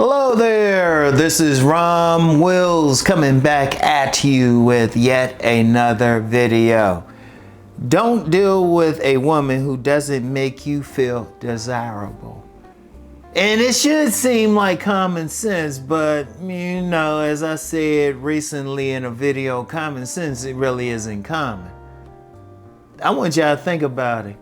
Hello there, this is Rom Wills coming back at you with yet another video. Don't deal with a woman who doesn't make you feel desirable. And it should seem like common sense, but you know, as I said recently in a video, common sense, it really isn't common. I want y'all to think about it.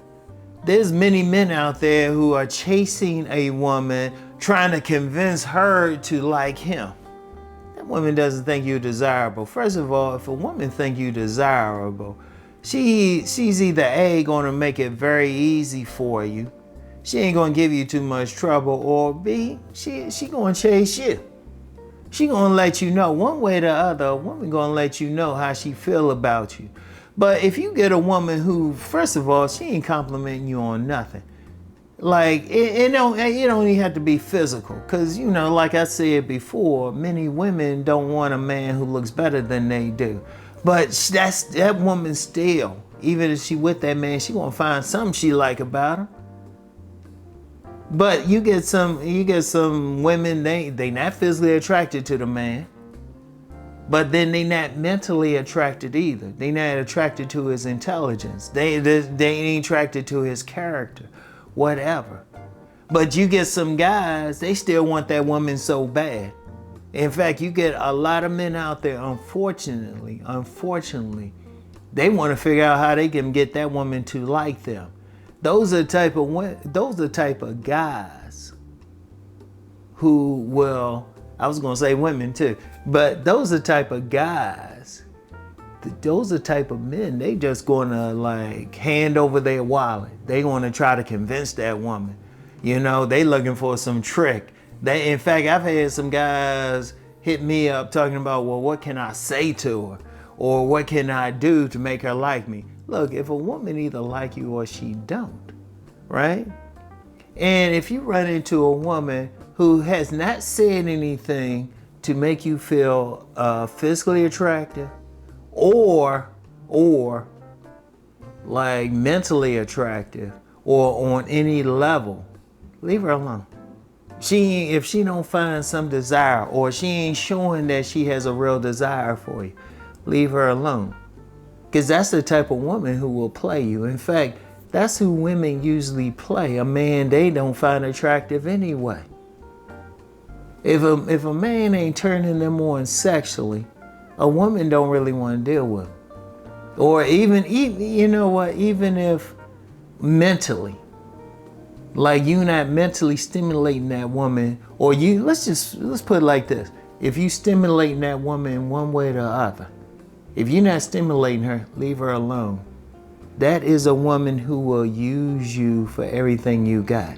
There's many men out there who are chasing a woman, trying to convince her to like him. That woman doesn't think you're desirable. First of all, if a woman think you desirable, she's either A, gonna make it very easy for you. She ain't gonna give you too much trouble, or B, she gonna chase you. She gonna let you know one way or the other. A woman gonna let you know how she feel about you. But if you get a woman who, first of all, she ain't complimenting you on nothing. Like, it don't even have to be physical. Because, you know, like I said before, many women don't want a man who looks better than they do. But that woman still, even if she with that man, she gonna find something she like about him. But you get some women, they not physically attracted to the man. But then they not mentally attracted either. They not attracted to his intelligence. They ain't attracted to his character, whatever. But you get some guys, they still want that woman so bad. In fact, you get a lot of men out there, unfortunately, they want to figure out how they can get that woman to like them. Those are the type of guys who will, I was gonna say women too, but those are the type of guys, those are the type of men, they just gonna like hand over their wallet. They gonna try to convince that woman. You know, they looking for some trick. In fact, I've had some guys hit me up talking about, well, what can I say to her? Or what can I do to make her like me? Look, if a woman either like you or she don't, right? And if you run into a woman who has not said anything to make you feel physically attractive or like mentally attractive or on any level, leave her alone. If she don't find some desire, or she ain't showing that she has a real desire for you, leave her alone. Because that's the type of woman who will play you. In fact, that's who women usually play, a man they don't find attractive anyway. If a man ain't turning them on sexually, a woman don't really want to deal with him. Or even you know what, even if mentally, like you not mentally stimulating that woman, or let's put it like this. If you stimulating that woman in one way or the other, if you're not stimulating her, leave her alone. That is a woman who will use you for everything you got.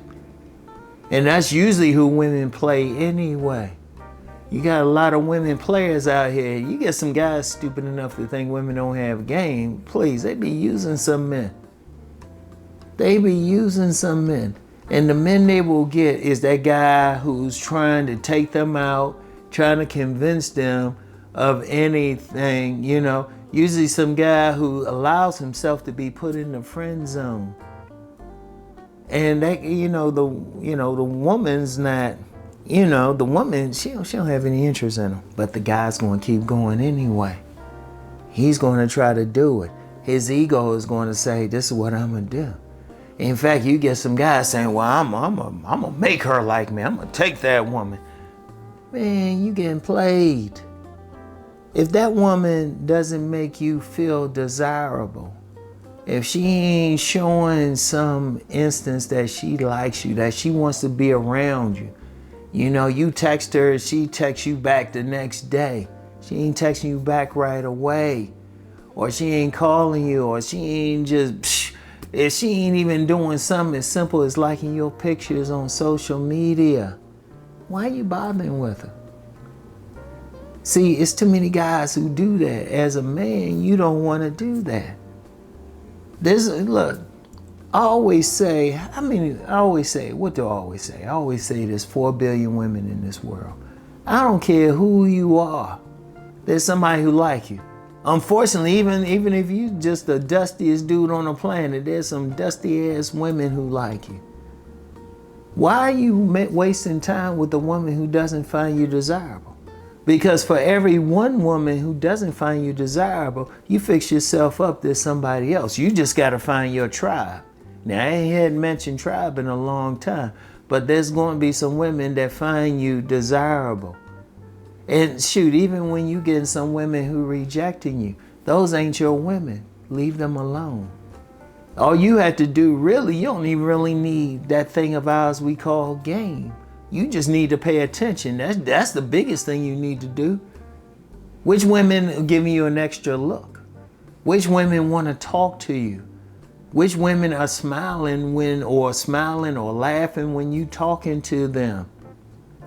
And that's usually who women play anyway. You got a lot of women players out here. You get some guys stupid enough to think women don't have game. Please, they be using some men. They be using some men. And the men they will get is that guy who's trying to take them out, trying to convince them of anything, you know. Usually some guy who allows himself to be put in the friend zone. And that, the woman's not, the woman, she don't have any interest in him. But the guy's going to keep going anyway. He's going to try to do it. His ego is going to say, this is what I'm going to do. In fact, you get some guys saying, well, I'm going to make her like me. I'm going to take that woman. Man, you getting played. If that woman doesn't make you feel desirable, if she ain't showing some instance that she likes you, that she wants to be around you, you text her, she texts you back the next day. She ain't texting you back right away. Or she ain't calling you, or she ain't if she ain't even doing something as simple as liking your pictures on social media, why are you bothering with her? See, it's too many guys who do that. As a man, you don't want to do that. Look, I always say, what do I always say? I always say there's 4 billion women in this world. I don't care who you are. There's somebody who like you. Unfortunately, even if you just the dustiest dude on the planet, there's some dusty ass women who like you. Why are you wasting time with a woman who doesn't find you desirable? Because for every one woman who doesn't find you desirable, you fix yourself up, there's somebody else. You just got to find your tribe. Now, I hadn't mentioned tribe in a long time, but there's going to be some women that find you desirable. And shoot, even when you get some women who rejecting you, those ain't your women. Leave them alone. All you have to do really, you don't even really need that thing of ours we call game. You just need to pay attention. That's the biggest thing you need to do. Which women are giving you an extra look? Which women want to talk to you? Which women are smiling or laughing when you talking to them?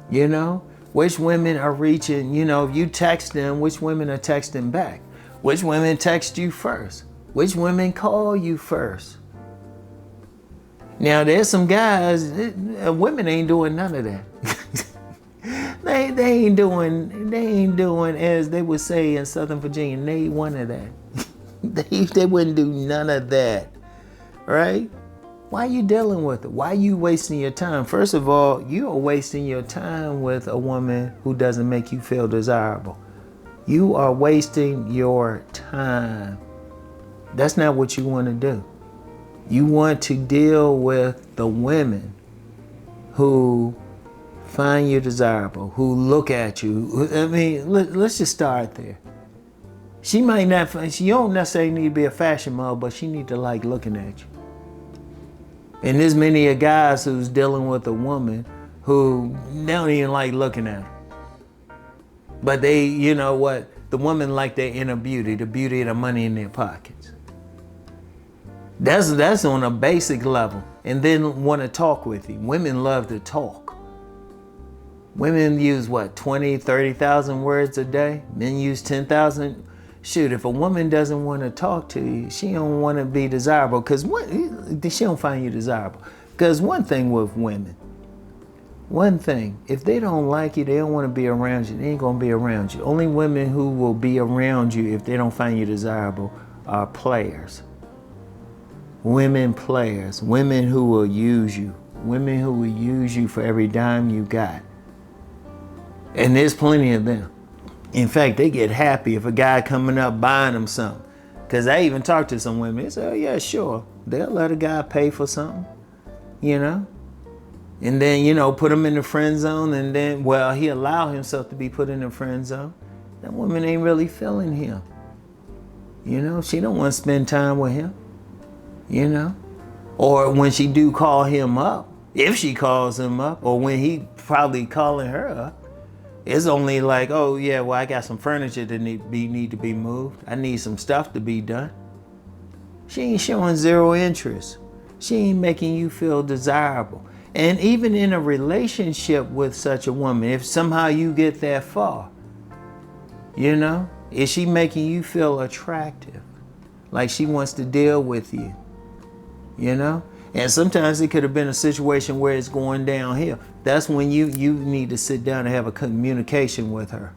You know? Which women are reaching, if you text them, which women are texting back? Which women text you first? Which women call you first? Now, there's some guys, women ain't doing none of that. they ain't doing, as they would say in Southern Virginia, they ain't one of that. they wouldn't do none of that, right? Why are you dealing with it? Why are you wasting your time? First of all, you are wasting your time with a woman who doesn't make you feel desirable. You are wasting your time. That's not what you want to do. You want to deal with the women who find you desirable, who look at you. I mean, let's just start there. She don't necessarily need to be a fashion model, but she need to like looking at you. And there's many a guys who's dealing with a woman who don't even like looking at her. But they, you know what? The woman like their inner beauty, the beauty of the money in their pockets. That's on a basic level. And then want to talk with you. Women love to talk. Women use 20, 30,000 words a day. Men use 10,000. Shoot, if a woman doesn't want to talk to you, she don't want to be desirable because she don't find you desirable. Because one thing with women, if they don't like you, they don't want to be around you, they ain't going to be around you. Only women who will be around you if they don't find you desirable are players. Women players, women who will use you, women who will use you for every dime you got. And there's plenty of them. In fact, they get happy if a guy coming up buying them something. Because I even talked to some women. They say, oh yeah, sure. They'll let a guy pay for something, And then, put him in the friend zone. And then, he allow himself to be put in the friend zone. That woman ain't really feeling him. She don't want to spend time with him. Or when she do call him up, if she calls him up, or when he probably calling her up, it's only like, oh yeah, I got some furniture that need to be moved. I need some stuff to be done. She ain't showing zero interest. She ain't making you feel desirable. And even in a relationship with such a woman, if somehow you get that far, is she making you feel attractive? Like she wants to deal with you, And sometimes it could have been a situation where it's going downhill. That's when you need to sit down and have a communication with her.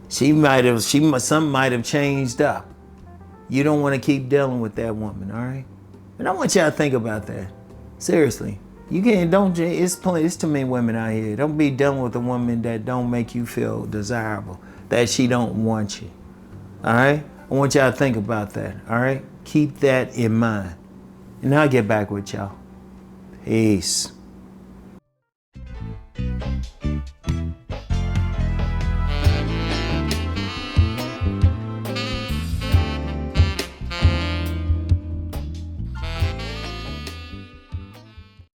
Something might have changed up. You don't want to keep dealing with that woman, all right? And I want y'all to think about that. Seriously. It's too many women out here. Don't be dealing with a woman that don't make you feel desirable, that she don't want you. All right? I want y'all to think about that, all right? Keep that in mind. And I'll get back with y'all. Peace.